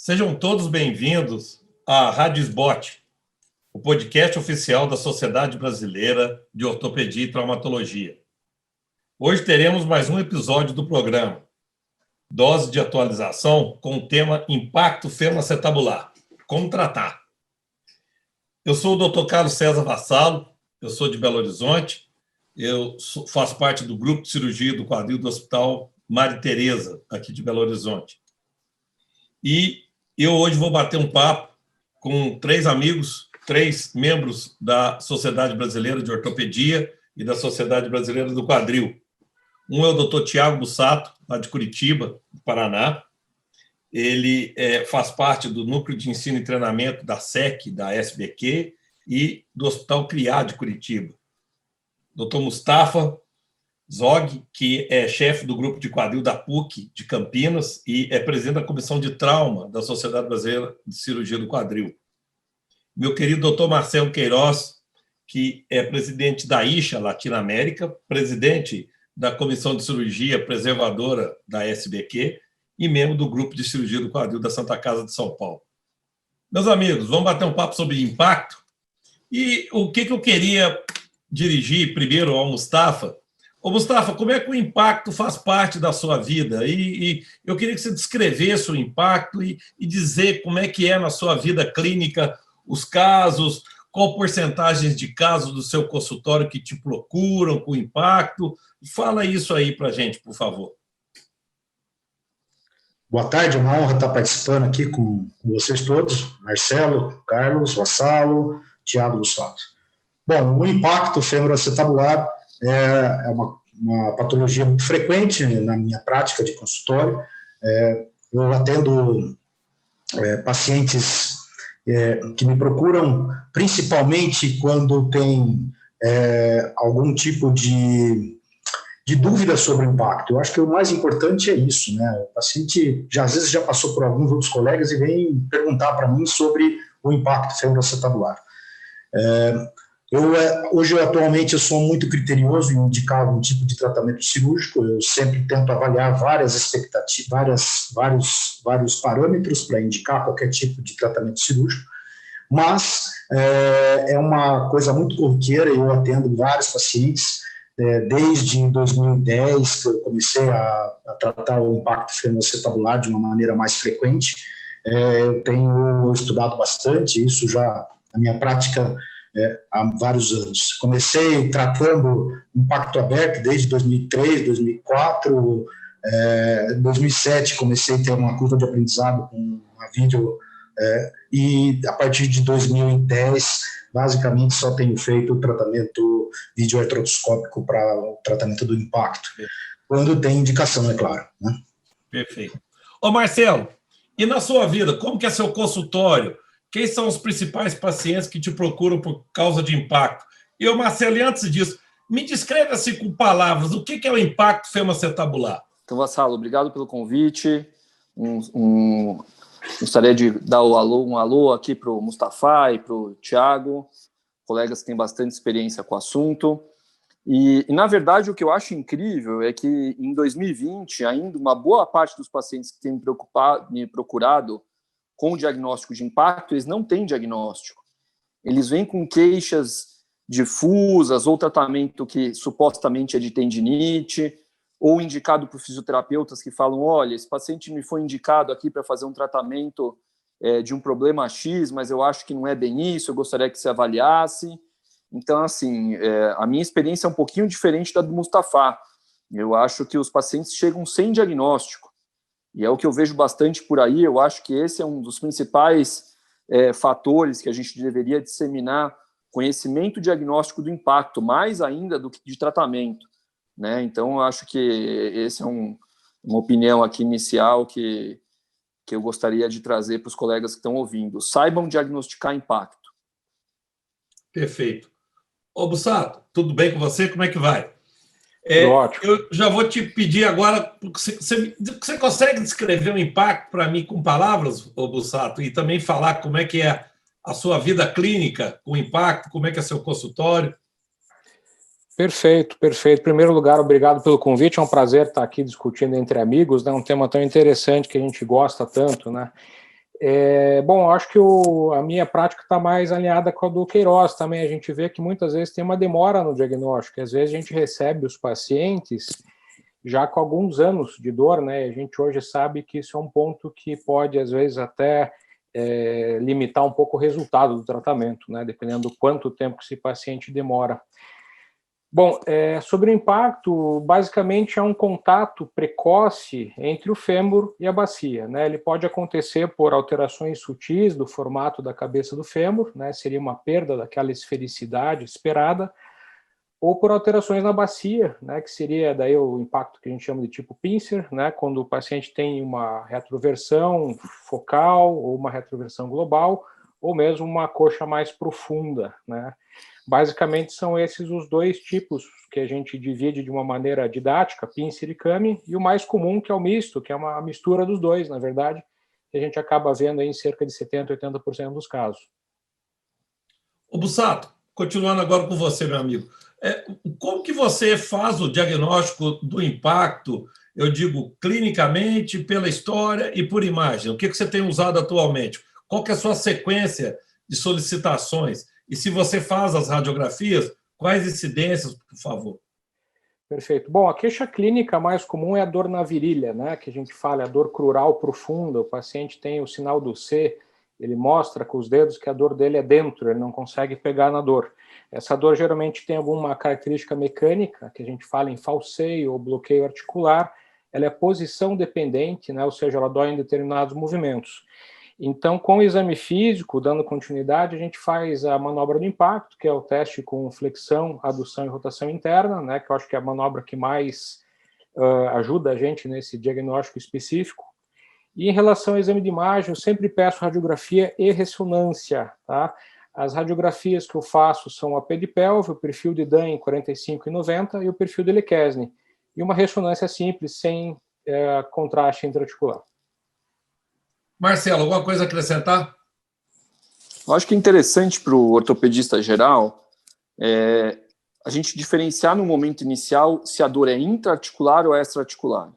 Sejam todos bem-vindos à Rádio SBOT, o podcast oficial da Sociedade Brasileira de Ortopedia e Traumatologia. Hoje teremos mais um episódio do programa, Dose de Atualização, com o tema Impacto Fêmur-Acetabular, como tratar. Eu sou o Dr. Carlos César Vassalo, eu sou de Belo Horizonte, faço parte do grupo de cirurgia do quadril do Hospital Maria Tereza, aqui de Belo Horizonte. E eu hoje vou bater um papo com três amigos, três membros da Sociedade Brasileira de Ortopedia e da Sociedade Brasileira do Quadril. Um é o Dr. Tiago Bussato, lá de Curitiba, Paraná. Ele faz parte do Núcleo de Ensino e Treinamento da SEC, da SBQ, e do Hospital CRIA de Curitiba. Dr. Mustafa Zog, que é chefe do grupo de quadril da PUC de Campinas e é presidente da Comissão de Trauma da Sociedade Brasileira de Cirurgia do Quadril. Meu querido Dr. Marcelo Queiroz, que é presidente da ISHA Latinoamérica, presidente da Comissão de Cirurgia Preservadora da SBQ e membro do grupo de cirurgia do quadril da Santa Casa de São Paulo. Meus amigos, vamos bater um papo sobre impacto. E o que eu queria dirigir primeiro ao Mustafa. Ô, Mustafa, como é que o impacto faz parte da sua vida? E eu queria que você descrevesse o impacto e dizer como é que é na sua vida clínica os casos, qual porcentagem de casos do seu consultório que te procuram com impacto. Fala isso aí para a gente, por favor. Boa tarde, é uma honra estar participando aqui com vocês todos, Marcelo, Carlos, Vassalo, Tiago Bussato. Bom, o impacto fêmur-acetabular é uma patologia muito frequente na minha prática de consultório. Eu atendo pacientes que me procuram principalmente quando tem algum tipo de dúvida sobre o impacto. Eu acho que o mais importante é isso, né? O paciente às vezes já passou por alguns outros colegas e vem perguntar para mim sobre o impacto fêmur-acetabular. Hoje, atualmente, eu sou muito criterioso em indicar algum tipo de tratamento cirúrgico. Eu sempre tento avaliar várias expectativas, vários parâmetros para indicar qualquer tipo de tratamento cirúrgico, mas é uma coisa muito corriqueira. Eu atendo vários pacientes, desde 2010, que eu comecei a tratar o impacto fêmur-acetabular de uma maneira mais frequente. Eu tenho estudado bastante, isso já na minha prática há vários anos. Comecei tratando impacto aberto desde 2003, 2004, 2007 comecei a ter uma curva de aprendizado com a vídeo, e a partir de 2010, basicamente só tenho feito o tratamento videoartroscópico para o tratamento do impacto, quando tem indicação, é claro, né? Perfeito. Ô Marcelo, e na sua vida, como que é seu consultório? Quem são os principais pacientes que te procuram por causa de impacto? E, Marcelo, e antes disso, me descreve assim com palavras, o que é o impacto fêmur-acetabular? Então, Vassalo, obrigado pelo convite. Gostaria de dar um alô aqui para o Mustafa e para o Tiago, colegas que têm bastante experiência com o assunto. E, na verdade, o que eu acho incrível é que, em 2020, ainda uma boa parte dos pacientes que têm me procurado com o diagnóstico de impacto, eles não têm diagnóstico. Eles vêm com queixas difusas ou tratamento que supostamente é de tendinite, ou indicado por fisioterapeutas que falam, olha, esse paciente me foi indicado aqui para fazer um tratamento de um problema X, mas eu acho que não é bem isso, eu gostaria que você avaliasse. Então, assim, a minha experiência é um pouquinho diferente da do Mustafa. Eu acho que os pacientes chegam sem diagnóstico. E é o que eu vejo bastante por aí. Eu acho que esse é um dos principais fatores que a gente deveria disseminar conhecimento diagnóstico do impacto, mais ainda do que de tratamento, né? Então, eu acho que esse é uma opinião aqui inicial que eu gostaria de trazer para os colegas que estão ouvindo. Saibam diagnosticar impacto. Perfeito. Ô, Bussato, tudo bem com você? Como é que vai? Ótimo. Eu já vou te pedir agora, você consegue descrever o impacto para mim com palavras, ô Bussato, e também falar como é que é a sua vida clínica com impacto, como é que é seu consultório? Perfeito, perfeito. Em primeiro lugar, obrigado pelo convite, é um prazer estar aqui discutindo entre amigos, né, um tema tão interessante que a gente gosta tanto, né? Bom, acho que a minha prática está mais alinhada com a do Queiroz também. A gente vê que muitas vezes tem uma demora no diagnóstico. Às vezes a gente recebe os pacientes já com alguns anos de dor, né? A gente hoje sabe que isso é um ponto que pode, às vezes, até limitar um pouco o resultado do tratamento, né? Dependendo do quanto tempo que esse paciente demora. Bom, sobre o impacto, basicamente é um contato precoce entre o fêmur e a bacia, né? Ele pode acontecer por alterações sutis do formato da cabeça do fêmur, né? Seria uma perda daquela esfericidade esperada, ou por alterações na bacia, né? Que seria daí o impacto que a gente chama de tipo pincer, né? Quando o paciente tem uma retroversão focal ou uma retroversão global, ou mesmo uma coxa mais profunda, né? Basicamente são esses os dois tipos que a gente divide de uma maneira didática, pincer e kami, e o mais comum que é o misto, que é uma mistura dos dois, na verdade, que a gente acaba vendo aí em cerca de 70%, 80% dos casos. Ô Bussato, continuando agora com você, meu amigo, como que você faz o diagnóstico do impacto, eu digo, clinicamente, pela história e por imagem? O que você tem usado atualmente? Qual que é a sua sequência de solicitações? E se você faz as radiografias, quais incidências, por favor? Perfeito. Bom, a queixa clínica mais comum é a dor na virilha, né? Que a gente fala, a dor crural profunda. O paciente tem o sinal do C, ele mostra com os dedos que a dor dele é dentro, ele não consegue pegar na dor. Essa dor geralmente tem alguma característica mecânica, que a gente fala em falseio ou bloqueio articular. Ela é posição dependente, né? Ou seja, ela dói em determinados movimentos. Então, com o exame físico, dando continuidade, a gente faz a manobra do impacto, que é o teste com flexão, adução e rotação interna, né, que eu acho que é a manobra que mais ajuda a gente nesse diagnóstico específico. E em relação ao exame de imagem, eu sempre peço radiografia e ressonância. Tá? As radiografias que eu faço são a P de pelve, o perfil de Dan em 45 e 90 e o perfil de Lequesne. E uma ressonância simples, sem contraste intraarticular. Marcelo, alguma coisa a acrescentar? Eu acho que é interessante para o ortopedista geral a gente diferenciar no momento inicial se a dor é intraarticular ou extraarticular.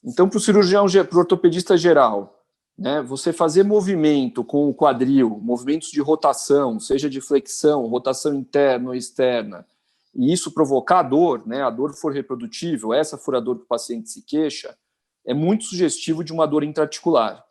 Então, para o cirurgião, para o ortopedista geral, né, você fazer movimento com o quadril, movimentos de rotação, seja de flexão, rotação interna ou externa, e isso provocar dor, né, a dor for reprodutível, essa for a dor que o paciente se queixa, é muito sugestivo de uma dor intraarticular.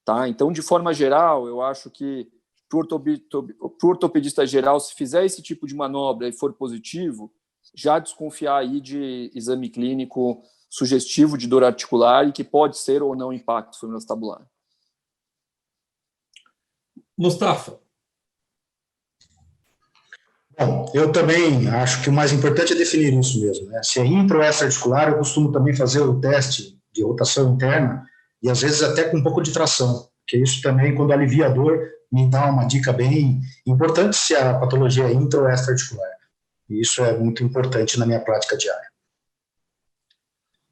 Tá? Então, de forma geral, eu acho que para o ortopedista geral, se fizer esse tipo de manobra e for positivo, já desconfiar aí de exame clínico sugestivo de dor articular e que pode ser ou não impacto femoroacetabular. Mustafa. Bom, eu também acho que o mais importante é definir isso mesmo, né? Se é intra ou extra-articular, eu costumo também fazer o teste de rotação interna e às vezes até com um pouco de tração, porque isso também, quando alivia a dor, me dá uma dica bem importante se a patologia é intra ou extra-articular. E isso é muito importante na minha prática diária.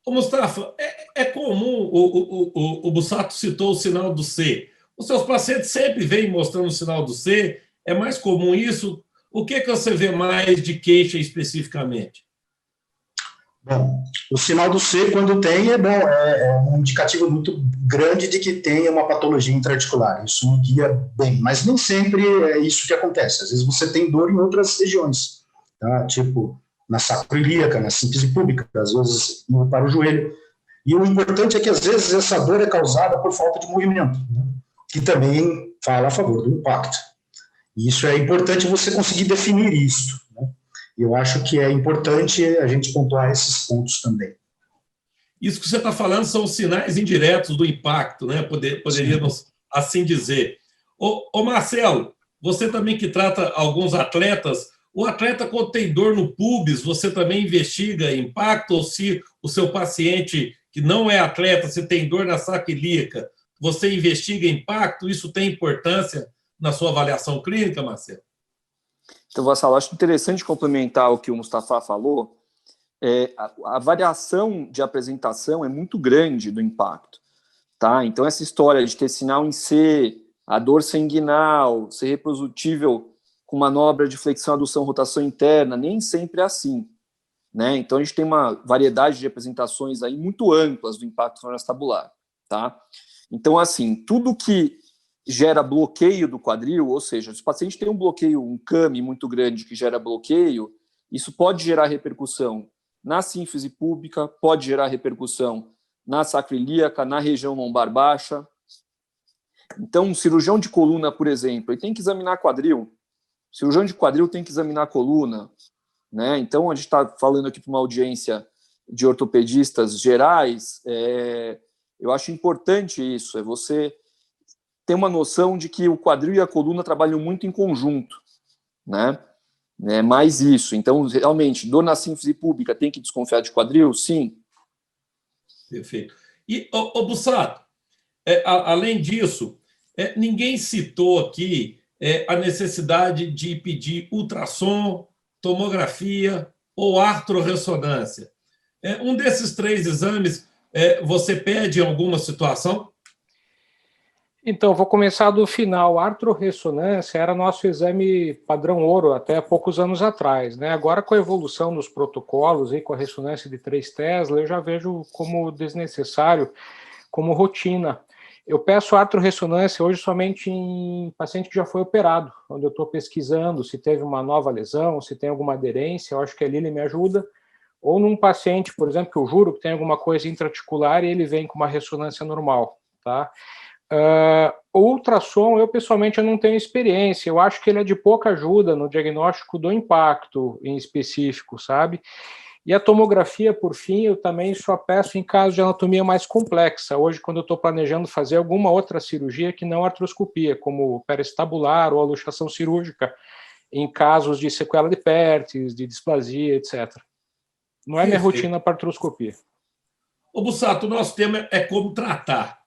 Ô Mustafa, é comum, o Bussato citou o sinal do C. Os seus pacientes sempre vêm mostrando o sinal do C, é mais comum isso? O que você vê mais de queixa especificamente? Bom, o sinal do C, quando tem, é bom, é um indicativo muito grande de que tem uma patologia intraarticular. Isso me guia bem, mas nem sempre é isso que acontece. Às vezes você tem dor em outras regiões, tá? Tipo na sacroiliaca, na síntese pública, às vezes indo para o joelho. E o importante é que às vezes essa dor é causada por falta de movimento, né? Que também fala a favor do impacto. E isso é importante você conseguir definir isso, né? E eu acho que é importante a gente pontuar esses pontos também. Isso que você está falando são os sinais indiretos do impacto, né? Poderíamos assim dizer. Ô Marcelo, você também que trata alguns atletas, o atleta quando tem dor no pubis, você também investiga impacto? Ou se o seu paciente que não é atleta, se tem dor na sacroiliaca, você investiga impacto? Isso tem importância na sua avaliação clínica, Marcelo? Então, Vassalo, acho interessante complementar o que o Mustafa falou. A variação de apresentação é muito grande do impacto. Tá? Então, essa história de ter sinal em C, a dor sanguinal, ser reprodutível com manobra de flexão, adução, rotação interna, nem sempre é assim. Né? Então, a gente tem uma variedade de apresentações aí muito amplas do impacto femoroacetabular. Tá? Então, assim, tudo que gera bloqueio do quadril, ou seja, se o paciente tem um bloqueio, um CAMI muito grande que gera bloqueio, isso pode gerar repercussão na sínfise púbica, pode gerar repercussão na sacroiliaca, na região lombar baixa. Então, um cirurgião de coluna, por exemplo, ele tem que examinar quadril. O cirurgião de quadril tem que examinar coluna, né? Então, a gente está falando aqui para uma audiência de ortopedistas gerais. Eu acho importante isso, é você ter uma noção de que o quadril e a coluna trabalham muito em conjunto, né? É mais isso. Então, realmente, dor na sínfise pública, tem que desconfiar de quadril? Sim. Perfeito. E, Bussato, além disso, ninguém citou aqui a necessidade de pedir ultrassom, tomografia ou artrorressonância. Um desses 3 exames, você pede em alguma situação? Então, vou começar do final. A artrorressonância era nosso exame padrão ouro até poucos anos atrás, né? Agora, com a evolução dos protocolos e com a ressonância de 3 Tesla, eu já vejo como desnecessário, como rotina. Eu peço artrorressonância hoje somente em paciente que já foi operado, onde eu estou pesquisando se teve uma nova lesão, se tem alguma aderência, eu acho que ali ele me ajuda. Ou num paciente, por exemplo, que eu juro que tem alguma coisa intraarticular e ele vem com uma ressonância normal, tá? O ultrassom, eu pessoalmente não tenho experiência, eu acho que ele é de pouca ajuda no diagnóstico do impacto em específico, sabe? E a tomografia, por fim, eu também só peço em caso de anatomia mais complexa, hoje quando eu estou planejando fazer alguma outra cirurgia que não artroscopia, como perestabular ou a luxação cirúrgica, em casos de sequela de Perthes, de displasia, etc. Não é minha rotina para artroscopia. Bussato, o nosso tema é como tratar.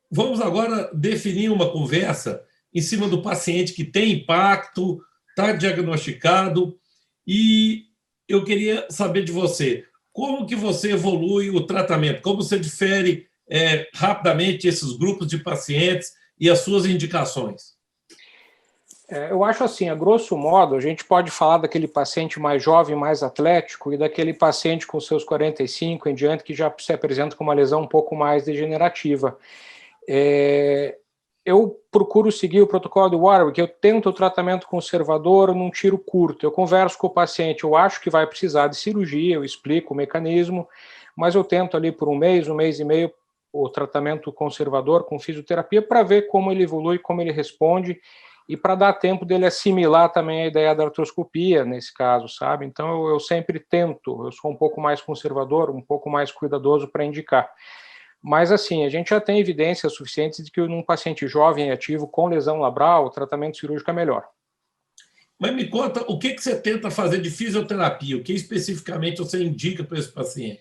Vamos agora definir uma conversa em cima do paciente que tem impacto, está diagnosticado, e eu queria saber de você, como que você evolui o tratamento, como você difere rapidamente esses grupos de pacientes e as suas indicações? Eu acho assim, a grosso modo, a gente pode falar daquele paciente mais jovem, mais atlético, e daquele paciente com seus 45 em diante que já se apresenta com uma lesão um pouco mais degenerativa. Eu procuro seguir o protocolo de Warwick, eu tento o tratamento conservador num tiro curto, eu converso com o paciente, eu acho que vai precisar de cirurgia, eu explico o mecanismo, mas eu tento ali por um mês e meio, o tratamento conservador com fisioterapia para ver como ele evolui, como ele responde, e para dar tempo dele assimilar também a ideia da artroscopia nesse caso, sabe? Então eu sempre tento, eu sou um pouco mais conservador, um pouco mais cuidadoso para indicar. Mas, assim, a gente já tem evidências suficientes de que num paciente jovem e ativo com lesão labral, o tratamento cirúrgico é melhor. Mas me conta, o que você tenta fazer de fisioterapia? O que especificamente você indica para esse paciente?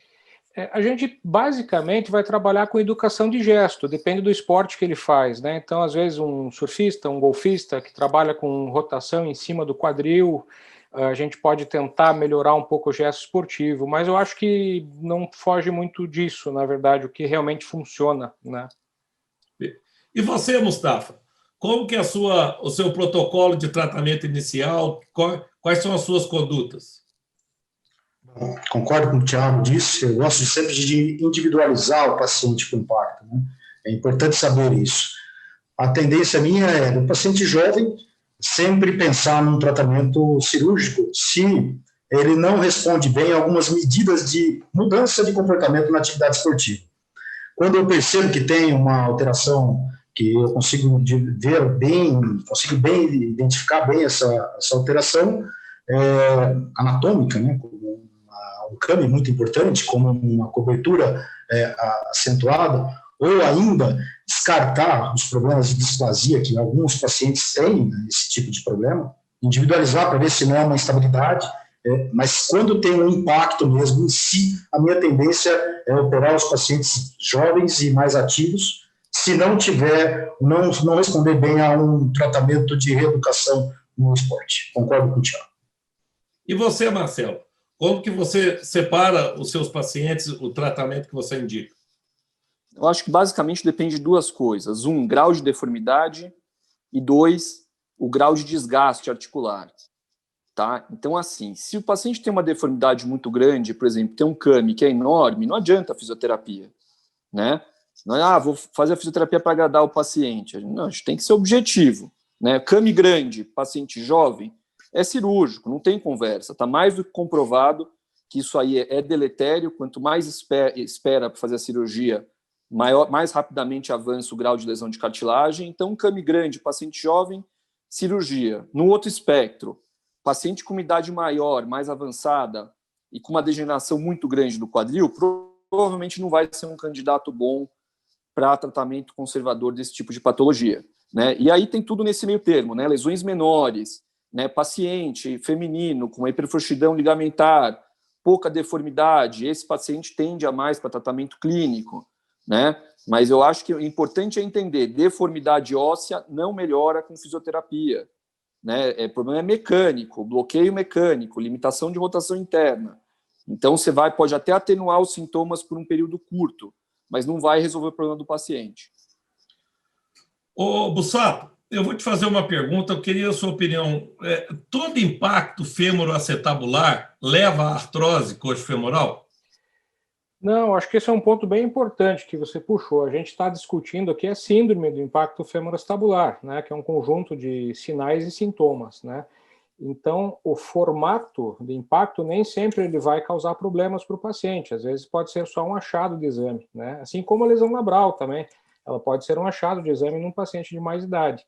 A gente, basicamente, vai trabalhar com educação de gesto, depende do esporte que ele faz, né? Então, às vezes, um surfista, um golfista que trabalha com rotação em cima do quadril, a gente pode tentar melhorar um pouco o gesto esportivo, mas eu acho que não foge muito disso, na verdade, o que realmente funciona, né? E você, Mustafa? Como que é o seu protocolo de tratamento inicial? Quais são as suas condutas? Concordo com o Thiago disse, eu gosto sempre de individualizar o paciente com impacto, né? É importante saber isso. A tendência minha é, no paciente jovem, sempre pensar num tratamento cirúrgico se ele não responde bem a algumas medidas de mudança de comportamento na atividade esportiva. Quando eu percebo que tem uma alteração que eu consigo ver bem, consigo bem identificar bem essa alteração anatômica, né, um CAMI muito importante, como uma cobertura acentuada, ou ainda descartar os problemas de displasia que alguns pacientes têm, né, esse tipo de problema, individualizar para ver se não é uma instabilidade, mas quando tem um impacto mesmo em si, a minha tendência é operar os pacientes jovens e mais ativos, se não responder bem a um tratamento de reeducação no esporte. Concordo com o Thiago. E você, Marcelo? Como que você separa os seus pacientes, o tratamento que você indica? Eu acho que basicamente depende de 2 coisas. 1, grau de deformidade, e 2, o grau de desgaste articular. Tá? Então, assim, se o paciente tem uma deformidade muito grande, por exemplo, tem um CAMI que é enorme, não adianta a fisioterapia, né? Não é, vou fazer a fisioterapia para agradar o paciente. Não, a gente tem que ser objetivo, né? CAMI grande, paciente jovem, é cirúrgico, não tem conversa. Está mais do que comprovado que isso aí é deletério. Quanto mais espera para fazer a cirurgia, mais rapidamente avança o grau de lesão de cartilagem. Então, CAMI grande, paciente jovem, cirurgia. No outro espectro, paciente com uma idade maior, mais avançada e com uma degeneração muito grande do quadril, provavelmente não vai ser um candidato bom para tratamento conservador desse tipo de patologia, né? E aí tem tudo nesse meio termo, né? Lesões menores, né? Paciente feminino com uma hiperfrouxidão ligamentar, pouca deformidade, esse paciente tende a mais para tratamento clínico, né? Mas eu acho que o importante é entender, deformidade óssea não melhora com fisioterapia, né? O problema é mecânico, bloqueio mecânico, limitação de rotação interna. Então você pode até atenuar os sintomas por um período curto, mas não vai resolver o problema do paciente. Ô, Bussato, eu vou te fazer uma pergunta, eu queria a sua opinião. Todo impacto fêmuro-acetabular leva à artrose coxofemoral? Não, acho que esse é um ponto bem importante que você puxou. A gente está discutindo aqui a síndrome do impacto fêmuro-acetabular, né, que é um conjunto de sinais e sintomas, né? Então, o formato de impacto nem sempre ele vai causar problemas para o paciente. Às vezes pode ser só um achado de exame, né? Assim como a lesão labral também. Ela pode ser um achado de exame num paciente de mais idade.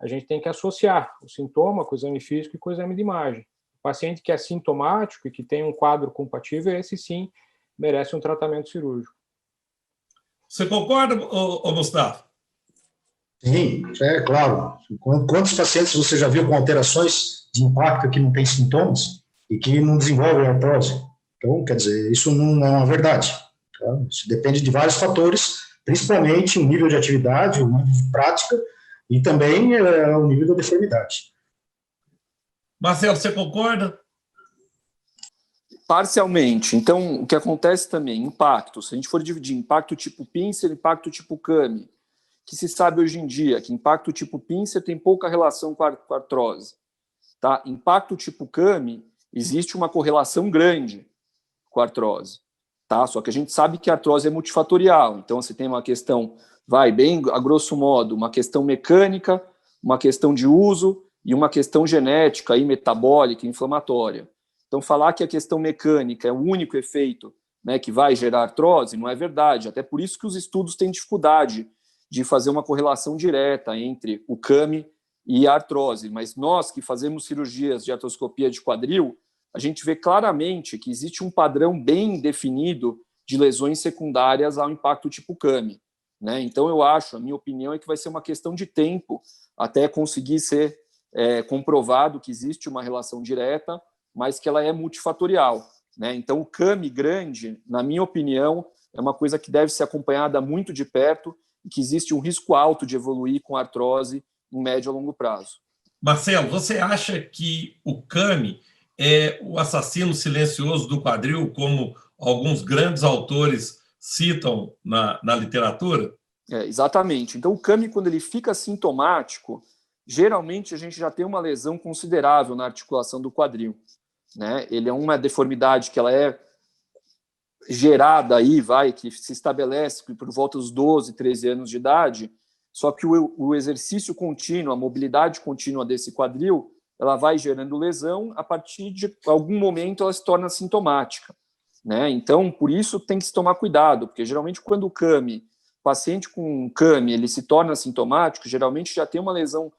A gente tem que associar o sintoma com o exame físico e com o exame de imagem. O paciente que é sintomático e que tem um quadro compatível, esse sim merece um tratamento cirúrgico. Você concorda, Gustavo? Sim, é claro. Quantos pacientes você já viu com alterações de impacto que não tem sintomas e que não desenvolvem artrose? Então, quer dizer, isso não é uma verdade. Tá? Isso depende de vários fatores, principalmente o nível de atividade, o nível de prática e também o nível da deformidade. Marcelo, você concorda? Parcialmente. Então, o que acontece também, impacto. Se a gente for dividir impacto tipo pincer, impacto tipo CAMI, que se sabe hoje em dia que impacto tipo pincer tem pouca relação com a artrose. Tá? Impacto tipo CAMI, existe uma correlação grande com a artrose. Tá? Só que a gente sabe que a artrose é multifatorial. Então, você tem uma questão, bem a grosso modo, uma questão mecânica, uma questão de uso e uma questão genética, e metabólica, inflamatória. Então, falar que a questão mecânica é o único efeito, né, que vai gerar artrose não é verdade. Até por isso que os estudos têm dificuldade de fazer uma correlação direta entre o CAMI e a artrose. Mas nós que fazemos cirurgias de artroscopia de quadril, a gente vê claramente que existe um padrão bem definido de lesões secundárias ao impacto tipo CAMI, né? Então, eu acho, a minha opinião é que vai ser uma questão de tempo até conseguir ser comprovado que existe uma relação direta, mas que ela é multifatorial, né? Então, o CAMI grande, na minha opinião, é uma coisa que deve ser acompanhada muito de perto e que existe um risco alto de evoluir com artrose em médio a longo prazo. Marcelo, você acha que o CAMI é o assassino silencioso do quadril, como alguns grandes autores citam na literatura? Exatamente. Então, o CAMI, quando ele fica sintomático, geralmente a gente já tem uma lesão considerável na articulação do quadril, né? Ele é uma deformidade que ela é gerada aí, que se estabelece por volta dos 12, 13 anos de idade, só que o exercício contínuo, a mobilidade contínua desse quadril, ela vai gerando lesão, a partir de algum momento ela se torna sintomática, né? Então, por isso tem que se tomar cuidado, porque geralmente quando o paciente com CAMI, ele se torna sintomático, geralmente já tem uma lesão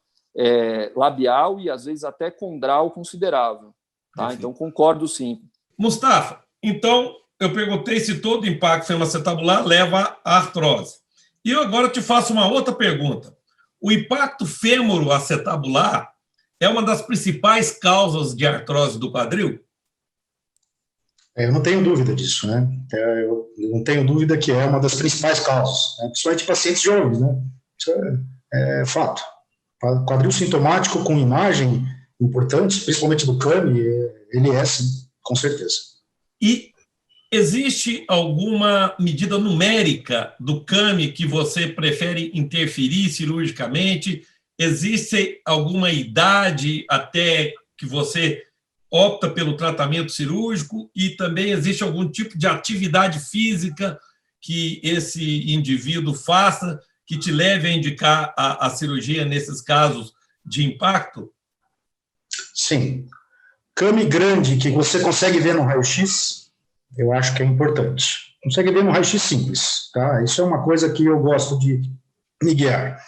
labial e às vezes até condral considerável. Tá? Então, concordo sim. Mustafa, então eu perguntei se todo impacto fêmuro-acetabular leva à artrose. E eu agora te faço uma outra pergunta. O impacto fêmuro-acetabular é uma das principais causas de artrose do quadril? Eu não tenho dúvida disso, né? Eu não tenho dúvida que é uma das principais causas, né? Principalmente pacientes jovens, né? Isso é fato. Quadril sintomático com imagem importante, principalmente do CAMI, ele é, sim, com certeza. E existe alguma medida numérica do CAMI que você prefere interferir cirurgicamente? Existe alguma idade até que você opta pelo tratamento cirúrgico? E também existe algum tipo de atividade física que esse indivíduo faça que te leve a indicar a cirurgia nesses casos de impacto? Sim. Came grande que você consegue ver no raio-x, eu acho que é importante. Consegue ver no raio-x simples, tá? Isso é uma coisa que eu gosto de me guiar.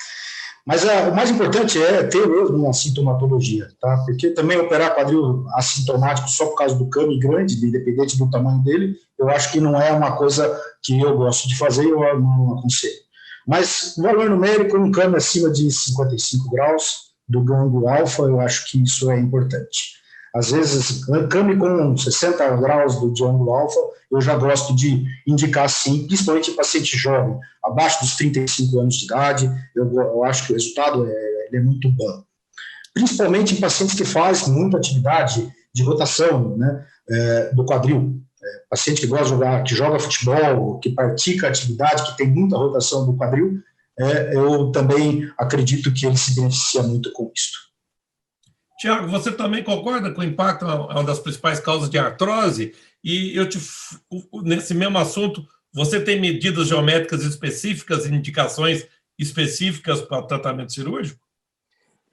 Mas o mais importante é ter mesmo uma sintomatologia, tá? Porque também operar quadril assintomático só por causa do came grande, independente do tamanho dele, eu acho que não é uma coisa que eu gosto de fazer e eu não aconselho. Mas valor numérico, um came acima de 55 graus do gânglio alfa, eu acho que isso é importante. Às vezes, came com 60 graus do ângulo alfa, eu já gosto de indicar sim, principalmente em paciente jovem, abaixo dos 35 anos de idade, eu acho que o resultado é muito bom. Principalmente em pacientes que fazem muita atividade de rotação, né, do quadril. Paciente que gosta de jogar, que joga futebol, que pratica atividade, que tem muita rotação do quadril, eu também acredito que ele se beneficia muito com isso. Tiago, você também concorda que o impacto é uma das principais causas de artrose? E nesse mesmo assunto, você tem medidas geométricas específicas, indicações específicas para o tratamento cirúrgico?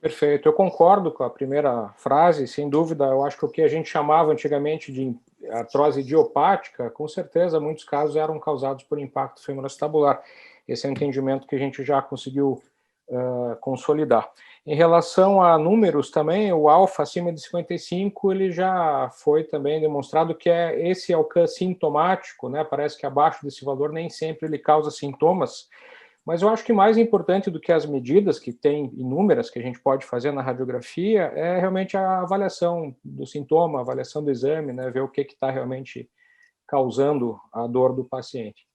Perfeito, eu concordo com a primeira frase, sem dúvida. Eu acho que o que a gente chamava antigamente de artrose idiopática, com certeza, muitos casos eram causados por impacto femoroacetabular. Esse é um entendimento que a gente já conseguiu consolidar. Em relação a números também, o alfa acima de 55, ele já foi também demonstrado que esse alcance sintomático, né? Parece que abaixo desse valor nem sempre ele causa sintomas, mas eu acho que mais importante do que as medidas, que tem inúmeras que a gente pode fazer na radiografia, é realmente a avaliação do sintoma, a avaliação do exame, né? Ver o que está realmente causando a dor do paciente.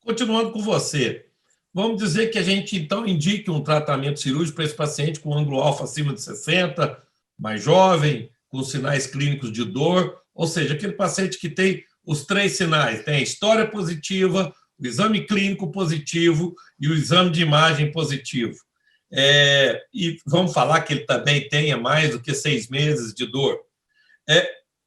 Continuando com você, vamos dizer que a gente, então, indique um tratamento cirúrgico para esse paciente com ângulo alfa acima de 60, mais jovem, com sinais clínicos de dor, ou seja, aquele paciente que tem os 3 sinais, tem a história positiva, o exame clínico positivo e o exame de imagem positivo. E vamos falar que ele também tenha mais do que 6 meses de dor.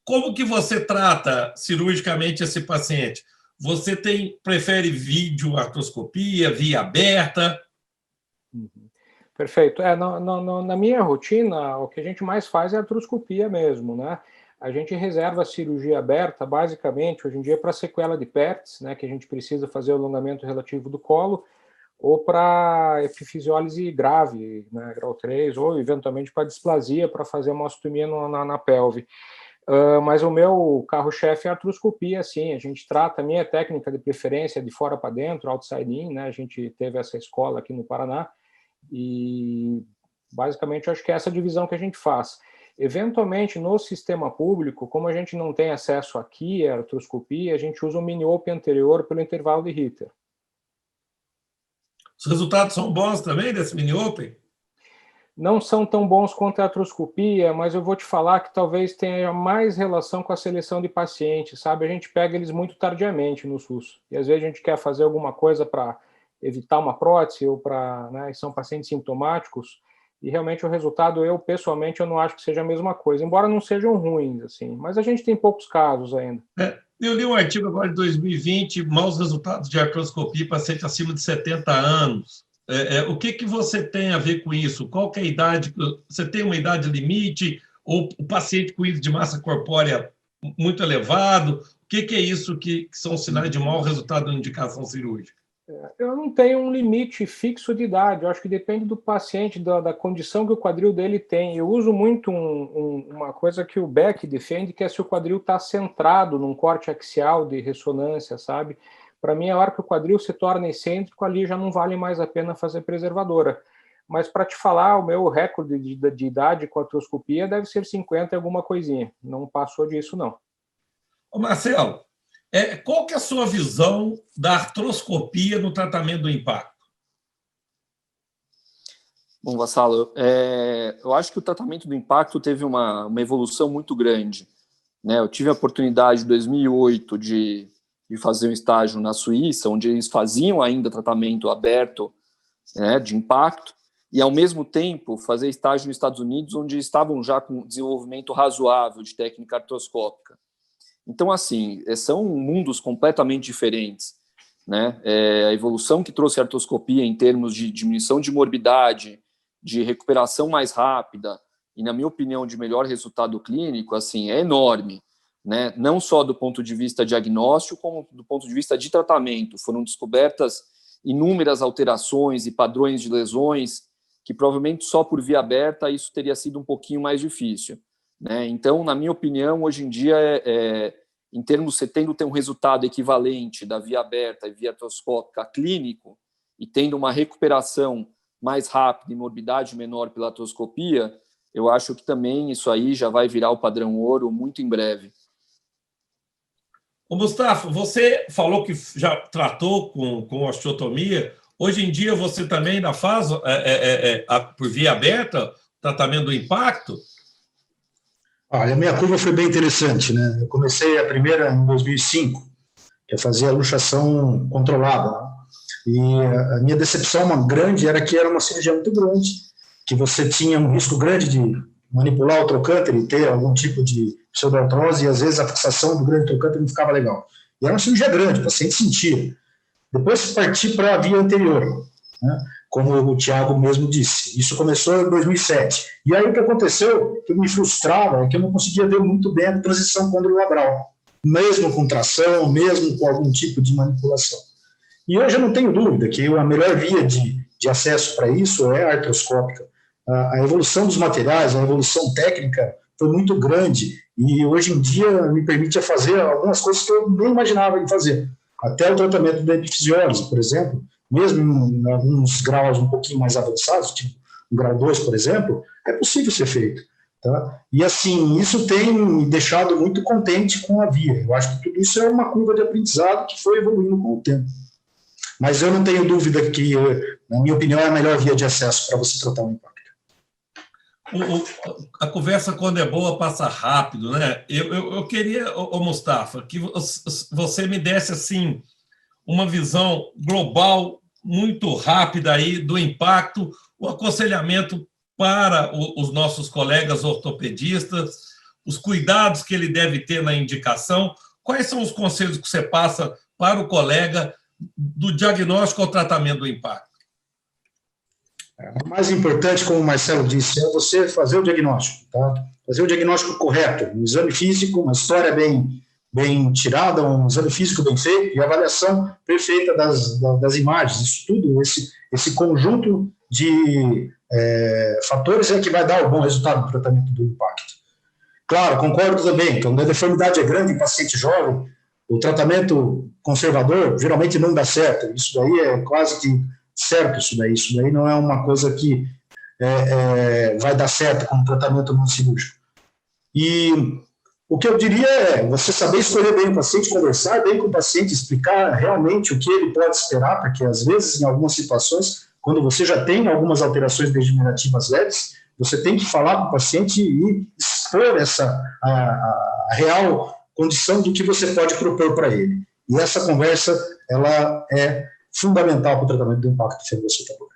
Como que você trata cirurgicamente esse paciente? Você prefere vídeo-artroscopia, via aberta? Perfeito. Na minha rotina, o que a gente mais faz é artroscopia mesmo, né? A gente reserva a cirurgia aberta, basicamente, hoje em dia, para sequela de PERTS, né, que a gente precisa fazer o alongamento relativo do colo, ou para epifisiólise grave, né, grau 3, ou eventualmente para displasia, para fazer uma ostomia na pelve. Mas o meu carro-chefe é a artroscopia, sim. A gente trata, a minha técnica de preferência de fora para dentro, outside in, né? A gente teve essa escola aqui no Paraná e basicamente acho que é essa divisão que a gente faz. Eventualmente, no sistema público, como a gente não tem acesso aqui à artroscopia, a gente usa o mini-open anterior pelo intervalo de Ritter. Os resultados são bons também desse mini-open? Não são tão bons quanto a artroscopia, mas eu vou te falar que talvez tenha mais relação com a seleção de pacientes, sabe? A gente pega eles muito tardiamente no SUS. E às vezes a gente quer fazer alguma coisa para evitar uma prótese ou para, né, são pacientes sintomáticos, e realmente o resultado, pessoalmente, eu não acho que seja a mesma coisa, embora não sejam ruins, assim, mas a gente tem poucos casos ainda. Eu li um artigo agora de 2020, maus resultados de artroscopia em paciente acima de 70 anos. O que você tem a ver com isso? Qual que é a idade? Você tem uma idade limite? Ou o paciente com índice de massa corpórea muito elevado? O que é isso que são sinais de mau resultado na indicação cirúrgica? Eu não tenho um limite fixo de idade, eu acho que depende do paciente, da condição que o quadril dele tem. Eu uso muito uma coisa que o Beck defende, que é se o quadril está centrado num corte axial de ressonância, sabe? Para mim, a hora que o quadril se torna excêntrico, ali já não vale mais a pena fazer preservadora. Mas para te falar, o meu recorde de idade com artroscopia deve ser 50 e alguma coisinha. Não passou disso, não. Ô Marcelo, qual que é a sua visão da artroscopia no tratamento do impacto? Bom, Vassalo, eu acho que o tratamento do impacto teve uma evolução muito grande, né? Eu tive a oportunidade, em 2008, de fazer um estágio na Suíça, onde eles faziam ainda tratamento aberto, né, de impacto, e, ao mesmo tempo, fazer estágio nos Estados Unidos, onde estavam já com desenvolvimento razoável de técnica artroscópica. Então, assim, são mundos completamente diferentes, né? A evolução que trouxe a artroscopia em termos de diminuição de morbidade, de recuperação mais rápida e, na minha opinião, de melhor resultado clínico, assim, é enorme, né? Não só do ponto de vista diagnóstico, como do ponto de vista de tratamento. Foram descobertas inúmeras alterações e padrões de lesões que provavelmente só por via aberta isso teria sido um pouquinho mais difícil, né? Então, na minha opinião, hoje em dia, em termos de você tendo um resultado equivalente da via aberta e via artroscópica clínico e tendo uma recuperação mais rápida e morbidade menor pela artroscopia, eu acho que também isso aí já vai virar o padrão ouro muito em breve. Ô, Mustafa, você falou que já tratou com osteotomia. Hoje em dia você também ainda faz, por via aberta, tratamento do impacto? Olha, a minha curva foi bem interessante, né? Eu comecei a primeira em 2005, que é fazer a luxação controlada, né? E a minha decepção grande era que era uma cirurgia muito grande, que você tinha um risco grande de manipular o trocânter e ter algum tipo de pseudoartrose, e às vezes a fixação do grande trocânter não ficava legal. E era uma cirurgia grande, o paciente sentia. Depois parti para a via anterior, né? Como o Thiago mesmo disse. Isso começou em 2007. E aí o que aconteceu, que me frustrava, é que eu não conseguia ver muito bem a transição condrolabral, mesmo com tração, mesmo com algum tipo de manipulação. E hoje eu não tenho dúvida que a melhor via de acesso para isso é a artroscópica. A evolução dos materiais, a evolução técnica foi muito grande e hoje em dia me permite fazer algumas coisas que eu nem imaginava em fazer. Até o tratamento da epifisiólise, por exemplo, mesmo em alguns graus um pouquinho mais avançados, tipo um grau 2, por exemplo, é possível ser feito. Tá? E assim, isso tem me deixado muito contente com a via. Eu acho que tudo isso é uma curva de aprendizado que foi evoluindo com o tempo. Mas eu não tenho dúvida que, na minha opinião, é a melhor via de acesso para você tratar um impacto. A conversa, quando é boa, passa rápido, né? Eu queria, Mustafa, que você me desse assim, uma visão global muito rápida aí do impacto, o aconselhamento para os nossos colegas ortopedistas, os cuidados que ele deve ter na indicação. Quais são os conselhos que você passa para o colega do diagnóstico ao tratamento do impacto? O mais importante, como o Marcelo disse, é você fazer o diagnóstico, tá? Fazer o diagnóstico correto, um exame físico, uma história bem tirada, um exame físico bem feito e avaliação perfeita das imagens. Isso tudo, esse conjunto de fatores é que vai dar o bom resultado do tratamento do impacto. Claro, concordo também, quando a deformidade é grande em paciente jovem, o tratamento conservador geralmente não dá certo. Isso daí é quase que certo, isso daí não é uma coisa que vai dar certo com o tratamento não cirúrgico. E o que eu diria é você saber escolher bem o paciente, conversar bem com o paciente, explicar realmente o que ele pode esperar, porque às vezes, em algumas situações, quando você já tem algumas alterações degenerativas leves, você tem que falar com o paciente e expor a real condição do que você pode propor para ele. E essa conversa, ela é fundamental para o tratamento do impacto fibrocetabólico.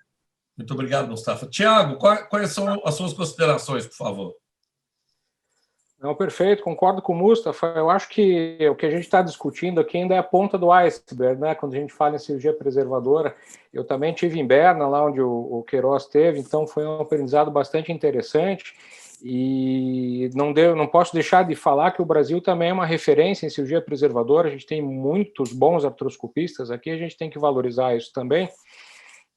Muito obrigado, Mustafa. Tiago, quais são as suas considerações, por favor? Não, perfeito, concordo com o Mustafa. Eu acho que o que a gente está discutindo aqui ainda é a ponta do iceberg, né? Quando a gente fala em cirurgia preservadora, eu também tive em Berna, lá onde o Queiroz teve, então foi um aprendizado bastante interessante. E não posso deixar de falar que o Brasil também é uma referência em cirurgia preservadora. A gente tem muitos bons artroscopistas aqui, a gente tem que valorizar isso também.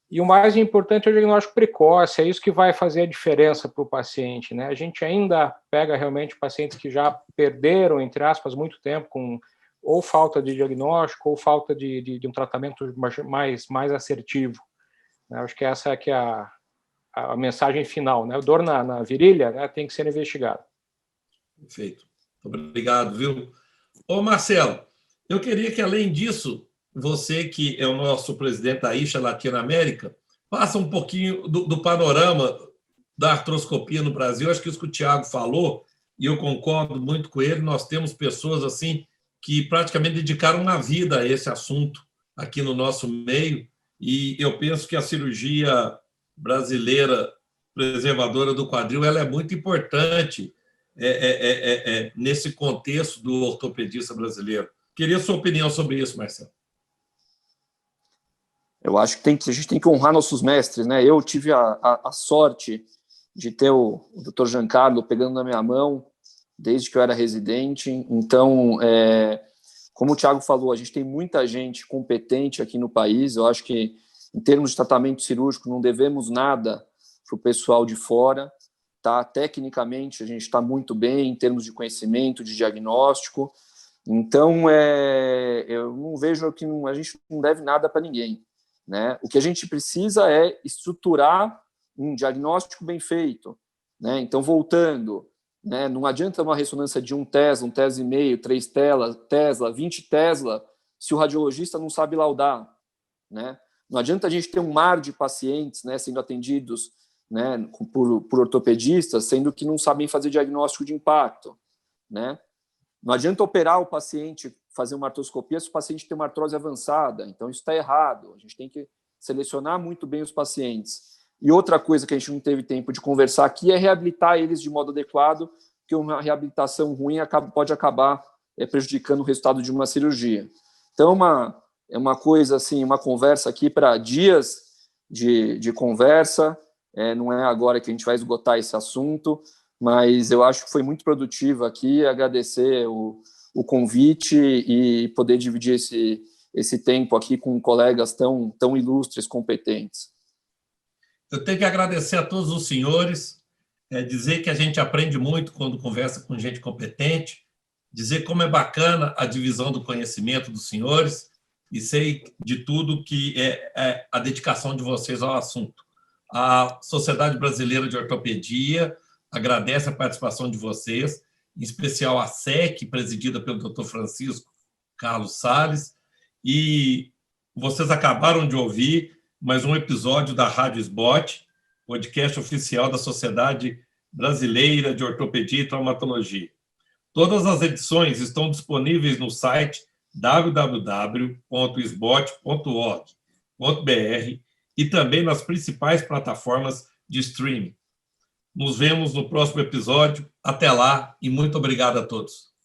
E o mais importante é o diagnóstico precoce, é isso que vai fazer a diferença para o paciente, né? A gente ainda pega realmente pacientes que já perderam, entre aspas, muito tempo com ou falta de diagnóstico ou falta de um tratamento mais assertivo. Acho que essa é a mensagem final, né? Dor na virilha, né, tem que ser investigado. Perfeito. Obrigado, viu? Ô, Marcelo, eu queria que, além disso, você, que é o nosso presidente da ISHA Latinoamérica, passa um pouquinho do panorama da artroscopia no Brasil. Acho que isso que o Thiago falou, e eu concordo muito com ele, nós temos pessoas assim que praticamente dedicaram uma vida a esse assunto aqui no nosso meio, e eu penso que a cirurgia brasileira preservadora do quadril ela é muito importante nesse contexto do ortopedista brasileiro. Queria sua opinião sobre isso, Marcelo. Eu acho que a gente tem que honrar nossos mestres, né? Eu tive a sorte de ter o Dr. Giancarlo pegando na minha mão desde que eu era residente. Então, como o Thiago falou, a gente tem muita gente competente aqui no país. Eu acho que, em termos de tratamento cirúrgico, não devemos nada para o pessoal de fora. Tá? Tecnicamente, a gente está muito bem em termos de conhecimento, de diagnóstico. Então, eu não vejo que a gente não deve nada para ninguém, né? O que a gente precisa é estruturar um diagnóstico bem feito, né? Então, voltando, né? Não adianta uma ressonância de 1 Tesla, 1 Tesla e meio, 3 Tesla, 20 Tesla, se o radiologista não sabe laudar, né? Não adianta a gente ter um mar de pacientes, né, sendo atendidos, né, por ortopedistas, sendo que não sabem fazer diagnóstico de impacto, né? Não adianta operar o paciente, fazer uma artroscopia se o paciente tem uma artrose avançada. Então, isso está errado. A gente tem que selecionar muito bem os pacientes. E outra coisa que a gente não teve tempo de conversar aqui é reabilitar eles de modo adequado, porque uma reabilitação ruim pode acabar prejudicando o resultado de uma cirurgia. Então, é uma coisa assim, uma conversa aqui para dias de conversa. Não é agora que a gente vai esgotar esse assunto, mas eu acho que foi muito produtivo aqui, agradecer o convite e poder dividir esse tempo aqui com colegas tão ilustres, competentes. Eu tenho que agradecer a todos os senhores, dizer que a gente aprende muito quando conversa com gente competente, dizer como é bacana a divisão do conhecimento dos senhores e sei de tudo que é a dedicação de vocês ao assunto. A Sociedade Brasileira de Ortopedia agradece a participação de vocês, em especial a SEC, presidida pelo Dr. Francisco Carlos Salles, e vocês acabaram de ouvir mais um episódio da Rádio SBOT, podcast oficial da Sociedade Brasileira de Ortopedia e Traumatologia. Todas as edições estão disponíveis no site www.sbot.org.br e também nas principais plataformas de streaming. Nos vemos no próximo episódio. Até lá e muito obrigado a todos.